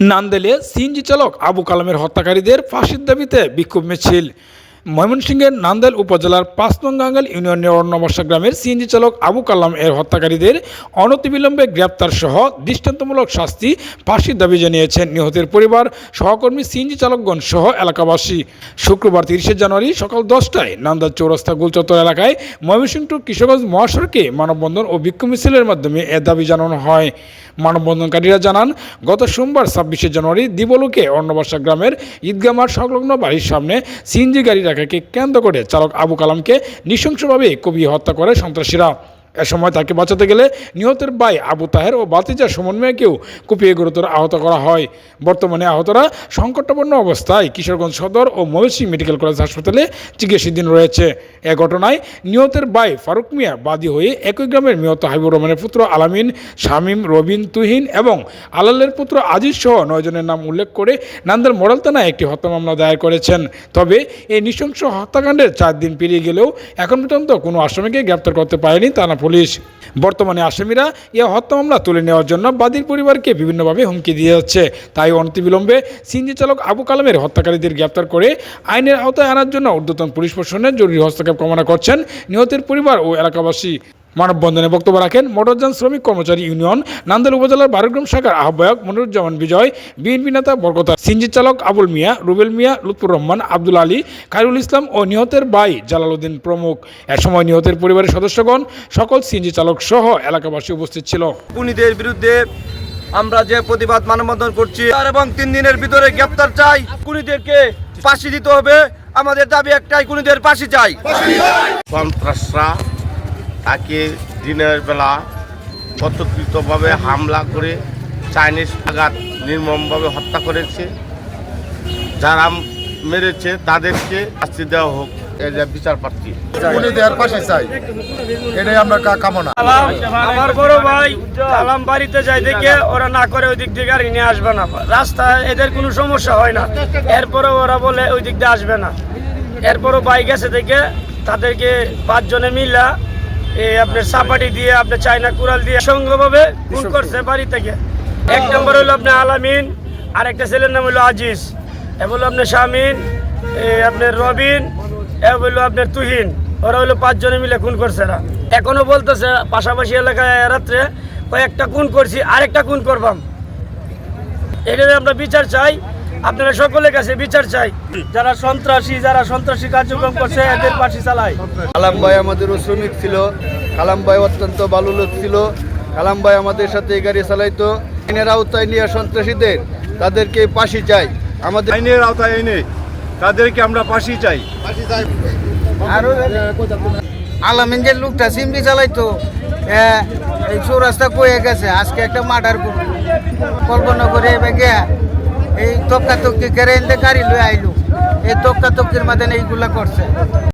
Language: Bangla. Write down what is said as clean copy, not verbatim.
নান্দেলে সিএনজি চালক আবু কালামের হত্যাকারীদের ফাঁসির দাবিতে বিক্ষোভ মিছিল। ময়মনসিংহের নান্দেল উপজেলার ৫ নং গাঙ্গাল ইউনিয়নের অন্নবর্ষা গ্রামের সিএনজি চালক আবু কালাম এর হত্যাকারীদের অনতিবিলম্বে গ্রেপ্তার সহ দৃষ্টান্তমূলক শাস্তি ফাঁসির দাবি জানিয়েছেন নিহতের পরিবার, সহকর্মী, সিএনজি চালকগণ সহ এলাকাবাসী। শুক্রবার ৩০ জানুয়ারি সকাল ১০টায় নান্দাল চৌরাস্তা গোলচত্বর এলাকায় ময়মনসিংহ টু কিশোরগঞ্জ মহাসড়কে মানববন্ধন ও বিক্ষোভ মিছিলের মাধ্যমে এ দাবি জানানো হয়। মানববন্ধনকারীরা জানান, গত সোমবার ২৬ জানুয়ারি দিবলুকে অন্নবর্ষা গ্রামের ঈদগাহ মাঠ সংলগ্ন বাড়ির সামনে সিএনজি গাড়ি রাখাকে কেন্দ্র করে চালক আবু কালামকে নৃশংসভাবে কুপিয়ে হত্যা করে সন্ত্রাসীরা। এ সময় তাকে বাঁচাতে গেলে নিহতের ভাই আবু তাহের ও ভাতিজা সুমন মিয়াকেও কুপিয়ে গুরুতর আহত করা হয়। বর্তমানে আহতরা সংকটাপন্ন অবস্থায় কিশোরগঞ্জ সদর ও ময়মনসিংহ মেডিকেল কলেজ হাসপাতালে চিকিৎসাধীন রয়েছে। এ ঘটনায় নিহতের ভাই ফারুক মিয়া বাদী হয়ে একই গ্রামের নিহত হাবিবুর রহমানের পুত্র আলামিন, শামীম, রবিন, তুহিন এবং আলালের পুত্র আজিজ সহ ৯ জনের নাম উল্লেখ করে নান্দাইল মডেল থানায় একটি হত্যা মামলা দায়ের করেছেন। তবে এই নৃশংস হত্যাকাণ্ডের ৪ দিন পেরিয়ে গেলেও এখন পর্যন্ত কোনো আসামিকে গ্রেপ্তার করতে পারেনি থানা পুলিশ। বর্তমানে আসামিরা এ হত্যা মামলা তুলে নেওয়ার জন্য বাদীর পরিবারকে বিভিন্নভাবে হুমকি দিয়ে যাচ্ছে। তাই অনতিবিলম্বে সিএনজি চালক আবু কালামের হত্যাকারীদের গ্রেপ্তার করে আইনের আওতায় আনার জন্য ঊর্ধ্বতন পুলিশ প্রশাসনের জরুরি হস্তক্ষেপ কামনা করছেন নিহতের পরিবার ও এলাকাবাসী। মানববন্ধনে বক্তব্য রাখেন মোটরযান শ্রমিক কর্মচারী ইউনিয়ন নান্দাইল উপজেলার বারোগ্রাম শাখার আহ্বায়ক মনিরুজ্জামান বিজয়, বিএনপি নেতা বরকত, সিএনজি চালক আবুল মিয়া, রুবেল মিয়া, লুৎফুর রহমান, আব্দুল আলী, খায়রুল ইসলাম ও নিহতের ভাই জালালউদ্দিন প্রমুখ। এ সময় নিহতের পরিবারের সদস্যগণ, সকল সিএনজি চালক সহ এলাকাবাসী উপস্থিত ছিল। খুনিদের বিরুদ্ধে আমরা যে প্রতিবাদ মানববন্ধন করছি এবং ৩ দিনের ভিতরে গ্রেপ্তার চাই। খুনিদেরকে ফাঁসি দিতে হবে। আমাদের দাবি একটাই, খুনিদের ফাঁসি চাই। সন্ত্রাসরা তাকে দিনের বেলা তথাকথিতভাবে হামলা করে চাইনিজ আঘাত নির্মমভাবে হত্যা করেছে। যারা মেরেছে তাদেরকে শাস্তি দেওয়া হোক, এর বিচার প্রার্থী। খুনিদের ফাঁসি চাই, এটাই আমরা কামনা। আমার বড় ভাই আলাম বাড়িতে যাই দেখে ওরা না করে ওই দিক দিয়ে গাড়ি নিয়ে আসবে না, রাস্তায় এদের কোনো সমস্যা হয় না, এরপরে ওরা বলে ওই দিক দিয়ে আসবে না। এরপরও ভাই গেছে দেখে তাদেরকে ৫ জনে মিলা আপনার চাপাটি দিয়ে, আপনার চায়না কুড়াল দিয়ে সংঘভাবে খুন করছে বাড়ি থেকে। ১ নম্বর হলো আপনার আলামিন, আর একটা ছেলের নাম হলো আজিজ, এ বললো আপনার শামীন, আপনার রবিন, এ বললো আপনার তুহিন। ওরা হলো ৫ জনে মিলে খুন করছে। এরা এখনো বলতেছে পাশাপাশি এলাকায় রাত্রে কয়েকটা খুন করছি, আরেকটা খুন করবাম। এটাতে আমরা বিচার চাই, আপনারা সকলের কাছে বিচার চাই। যারা সন্ত্রাসী কার্যক্রম করছে এদের ফাঁসি চালায়। কালাম ভাই আমাদেরও শ্রমিক ছিল, কালাম ভাই অত্যন্ত ভালো লোক ছিল। কালাম ভাই আমাদের সাথে গাড়ি চালাইতো। আইনের আওতায় নিয়ে সন্ত্রাসীদের তাদেরকে ফাঁসি চাই। আমাদের আইনের আওতায় এনে তাদেরকে আমরা ফাঁসি চাই। আলামিন যে লোকটা সিমটি চালাইতো, এই চৌরাস্তা কয়ে গেছে, আজকে একটা মার্ডার কল্পনা করে এই তক্কা তক্কি করে গাড়ি লয়ে আইলো, এই তক্কা তক্কির মাধ্যমে এইগুলা করছে।